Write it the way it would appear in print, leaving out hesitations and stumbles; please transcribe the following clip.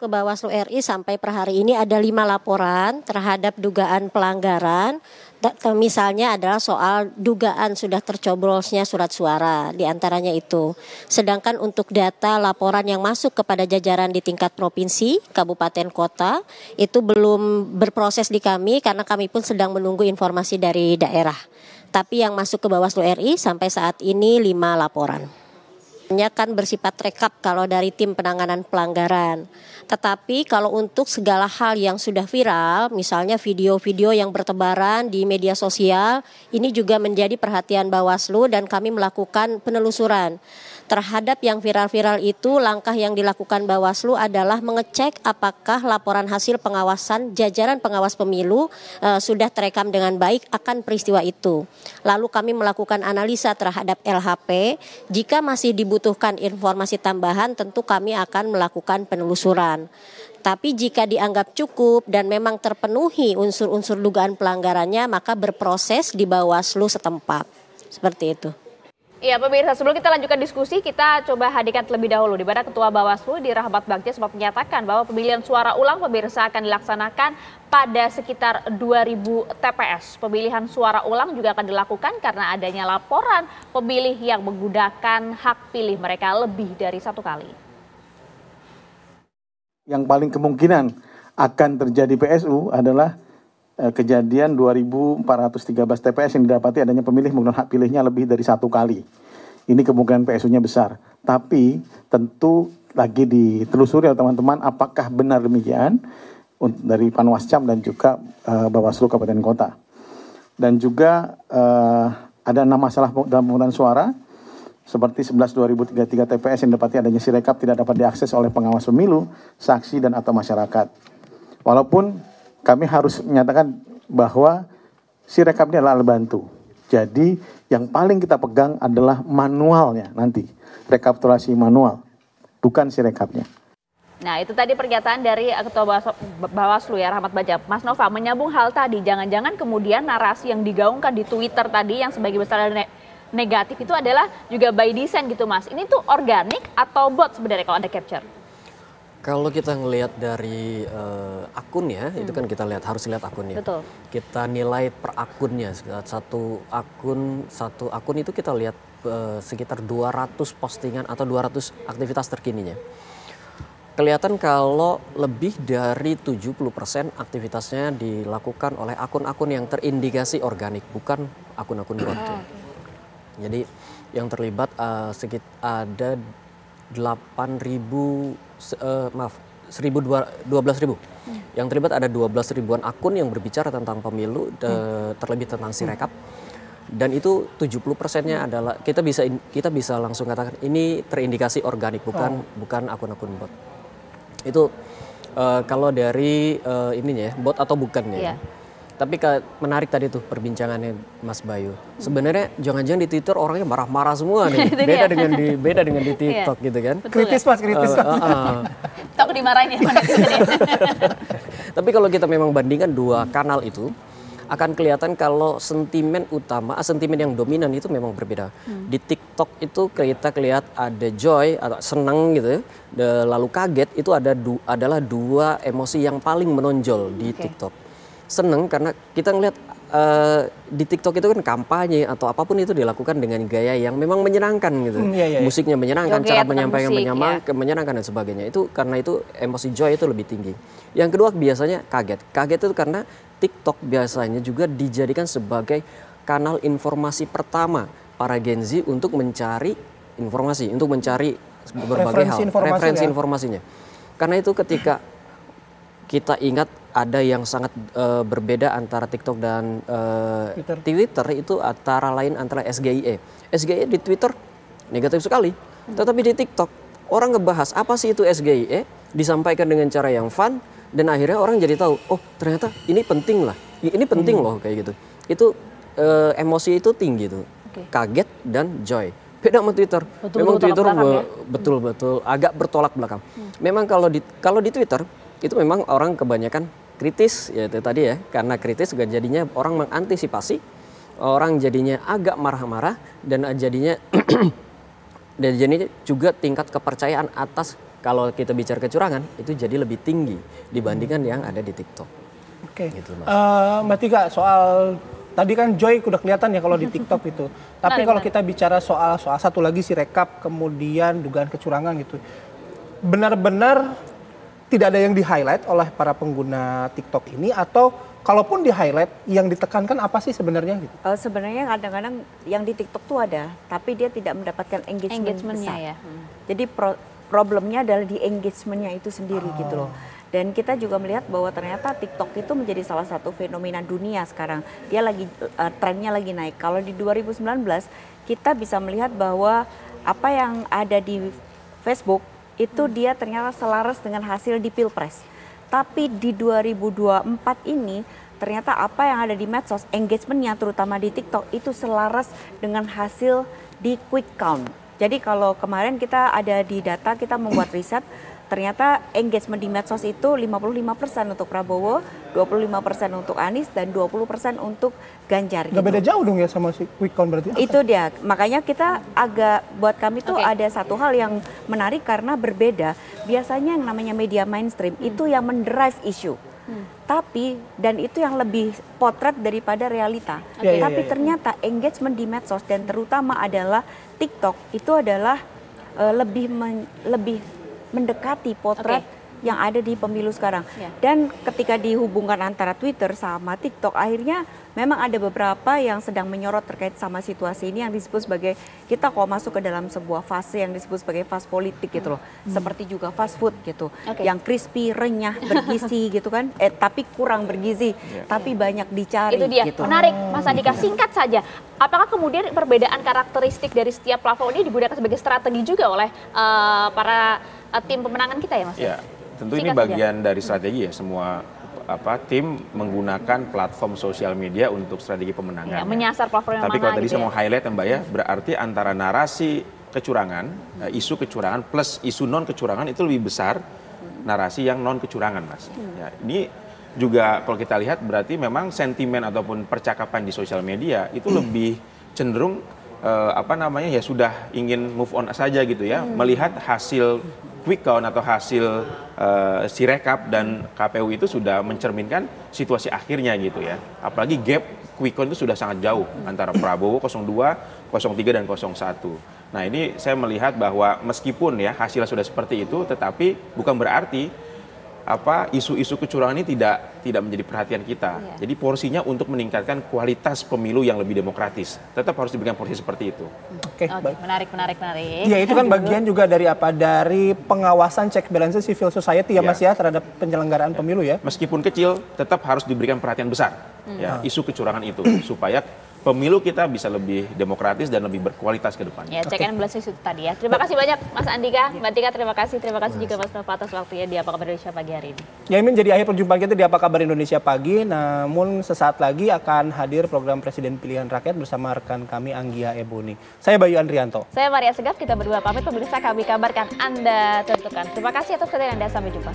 ke Bawaslu RI sampai per hari ini ada 5 laporan terhadap dugaan pelanggaran. Misalnya adalah soal dugaan sudah tercoblosnya surat suara, diantaranya itu. Sedangkan untuk data laporan yang masuk kepada jajaran di tingkat provinsi, kabupaten, kota, itu belum berproses di kami karena kami pun sedang menunggu informasi dari daerah. Tapi yang masuk ke Bawaslu RI sampai saat ini 5 laporan. Kan bersifat rekap kalau dari tim penanganan pelanggaran. Tetapi kalau untuk segala hal yang sudah viral, misalnya video-video yang bertebaran di media sosial, ini juga menjadi perhatian Bawaslu dan kami melakukan penelusuran. Terhadap yang viral-viral itu, langkah yang dilakukan Bawaslu adalah mengecek apakah laporan hasil pengawasan jajaran pengawas pemilu sudah terekam dengan baik akan peristiwa itu. Lalu kami melakukan analisa terhadap LHP. Jika masih dibutuhkan informasi tambahan, tentu kami akan melakukan penelusuran. Tapi jika dianggap cukup dan memang terpenuhi unsur-unsur dugaan pelanggarannya, maka berproses di Bawaslu setempat. Seperti itu. Iya pemirsa, sebelum kita lanjutkan diskusi, kita coba hadirkan terlebih dahulu di mana Ketua Bawaslu di Rahmat Bagja sempat menyatakan bahwa pemilihan suara ulang pemirsa akan dilaksanakan pada sekitar 2000 TPS. Pemilihan suara ulang juga akan dilakukan karena adanya laporan pemilih yang menggunakan hak pilih mereka lebih dari 1 kali. Yang paling kemungkinan akan terjadi PSU adalah kejadian 2.413 TPS yang didapati adanya pemilih menggunakan hak pilihnya lebih dari 1 kali. Ini kemungkinan PSU-nya besar. Tapi tentu lagi ditelusuri oleh teman-teman apakah benar demikian dari Panwascam dan juga Bawaslu Kabupaten Kota. Dan juga ada 6 masalah dalam pemungutan suara seperti 11.2033 TPS yang didapati adanya sirekap tidak dapat diakses oleh pengawas pemilu, saksi dan atau masyarakat. Walaupun kami harus menyatakan bahwa sirekap ini adalah alat bantu. Jadi yang paling kita pegang adalah manualnya nanti. Rekapitulasi manual, bukan sirekapnya. Nah itu tadi pernyataan dari Ketua Bawaslu ya Rahmat Bagja. Mas Nova, menyambung hal tadi, jangan-jangan kemudian narasi yang digaungkan di Twitter tadi yang sebagai besar negatif itu adalah juga by design gitu Mas. Ini tuh organik atau bot sebenarnya kalau Anda capture? Kalau kita ngelihat dari akunnya, itu kan kita harus lihat akunnya. Betul. Kita nilai per akunnya. Satu akun itu kita lihat sekitar 200 postingan atau 200 aktivitas terkininya. Kelihatan kalau lebih dari 70% aktivitasnya dilakukan oleh akun-akun yang terindikasi organik, bukan akun-akun bot. Jadi yang terlibat ada 12.000. Yang terlibat ada 12 ribuan akun yang berbicara tentang pemilu, terlebih tentang sirekap. Dan itu 70%-nya adalah kita bisa langsung katakan ini terindikasi organik, bukan akun-akun bot. Itu kalau dari ininya ya, bot atau bukannya. Iya. Tapi menarik tadi tuh perbincangannya Mas Bayu. Sebenarnya jangan-jangan di Twitter orangnya marah-marah semua nih. beda dengan di TikTok gitu kan. Kritis Mas. Takut dimarahin ya. Tapi kalau kita memang bandingkan dua kanal itu, akan kelihatan kalau sentimen yang dominan itu memang berbeda. Di TikTok itu kita lihat ada joy atau senang gitu, lalu kaget itu adalah 2 emosi yang paling menonjol di TikTok. Seneng karena kita ngelihat di TikTok itu kan kampanye atau apapun itu dilakukan dengan gaya yang memang menyenangkan gitu. Musiknya menyenangkan, cara menyampaikan menyenangkan dan sebagainya. Itu karena itu emosi joy itu lebih tinggi. Yang kedua biasanya kaget. Kaget itu karena TikTok biasanya juga dijadikan sebagai kanal informasi pertama para Gen Z untuk mencari informasi, untuk mencari berbagai referensi informasinya. Karena itu ketika kita ingat ada yang sangat berbeda antara TikTok dan Twitter itu antara SGIE. SGIE di Twitter negatif sekali, tetapi di TikTok orang ngebahas apa sih itu SGIE, disampaikan dengan cara yang fun dan akhirnya orang jadi tahu, oh ternyata ini penting lah, ini penting loh kayak gitu. Itu emosi itu tinggi tuh, kaget dan joy. Beda sama Twitter. Memang Twitter betul-betul agak bertolak belakang. Memang kalau di Twitter itu memang orang kebanyakan kritis ya itu tadi ya, karena kritis juga jadinya orang mengantisipasi, orang jadinya agak marah-marah dan jadinya juga tingkat kepercayaan atas Kalau kita bicara kecurangan itu jadi lebih tinggi dibandingkan yang ada di TikTok. Oke. Gitu, Mas. Mbak Tika, soal tadi kan Joy udah kelihatan ya kalau di TikTok itu. Tapi kalau kita bicara soal satu lagi si rekap, kemudian dugaan kecurangan gitu. Benar-benar tidak ada yang di-highlight oleh para pengguna TikTok ini, atau kalaupun di-highlight yang ditekankan apa sih sebenarnya gitu? Sebenarnya kadang-kadang yang di TikTok tuh ada, tapi dia tidak mendapatkan engagementnya ya. Jadi problemnya adalah di engagementnya itu sendiri gitu loh. Dan kita juga melihat bahwa ternyata TikTok itu menjadi salah satu fenomena dunia sekarang. Dia lagi trennya lagi naik. Kalau di 2019 kita bisa melihat bahwa apa yang ada di Facebook itu dia ternyata selaras dengan hasil di Pilpres. Tapi di 2024 ini ternyata apa yang ada di medsos, engagementnya terutama di TikTok itu selaras dengan hasil di quick count. Jadi kalau kemarin kita ada di data, kita membuat riset, ternyata engagement di medsos itu 55% untuk Prabowo, 25% untuk Anies, dan 20% untuk Ganjar. Gak beda jauh dong ya sama si quick count berarti? Itu dia, makanya kita agak, buat kami tuh ada satu hal yang menarik karena berbeda. Biasanya yang namanya media mainstream itu yang mendrive isu. Tapi, dan itu yang lebih potret daripada realita. Tapi ternyata engagement di medsos dan terutama adalah TikTok itu adalah lebih mendekati potret yang ada di pemilu sekarang. Dan ketika dihubungkan antara Twitter sama TikTok, akhirnya memang ada beberapa yang sedang menyorot terkait sama situasi ini yang disebut sebagai, kita kok masuk ke dalam sebuah fase yang disebut sebagai fase politik gitu loh. Seperti juga fast food gitu. Yang crispy, renyah, bergizi gitu kan. Tapi kurang bergizi, tapi banyak dicari. Itu dia, gitu. menarik Mas Andika, singkat saja. Apakah kemudian perbedaan karakteristik dari setiap platform ini digunakan sebagai strategi juga oleh para tim pemenangan kita ya Mas? Ya, tentu ini bagian dari strategi ya, semua tim menggunakan platform sosial media untuk strategi pemenangan. Ya, menyasar platform yang Tapi mana kalau tadi gitu saya mau highlight Mbak ya, berarti antara narasi kecurangan, isu kecurangan plus isu non kecurangan itu lebih besar narasi yang non kecurangan, Mas. Ya, ini juga kalau kita lihat berarti memang sentimen ataupun percakapan di sosial media itu lebih cenderung ya sudah ingin move on saja gitu ya, melihat hasil quick count atau hasil sirekap dan KPU itu sudah mencerminkan situasi akhirnya gitu ya. Apalagi gap quick count itu sudah sangat jauh antara Prabowo 02, 03 dan 01. Nah, ini saya melihat bahwa meskipun ya hasilnya sudah seperti itu, tetapi bukan berarti isu-isu kecurangan ini tidak menjadi perhatian kita. Jadi porsinya untuk meningkatkan kualitas pemilu yang lebih demokratis. Tetap harus diberikan porsi seperti itu. Oke, menarik. Ya, itu kan bagian juga dari dari pengawasan check balance civil society ya Mas ya terhadap penyelenggaraan pemilu ya. Meskipun kecil, tetap harus diberikan perhatian besar ya isu kecurangan itu supaya pemilu kita bisa lebih demokratis dan lebih berkualitas ke depan. Ya, check and balance itu tadi ya. Terima kasih banyak Mas Andika, Mbak Tika, terima kasih juga Mas Nova atas waktunya di Apa Kabar Indonesia pagi hari ini. Ya, ini menjadi akhir perjumpaan kita di Apa Kabar Indonesia pagi. Namun sesaat lagi akan hadir program Presiden Pilihan Rakyat bersama rekan kami Anggia Eboni. Saya Bayu Andrianto. Saya Maria Segaf, kita berdua pamit, pemirsa kami kabarkan Anda tentukan. Terima kasih atas perhatian Anda, sampai jumpa.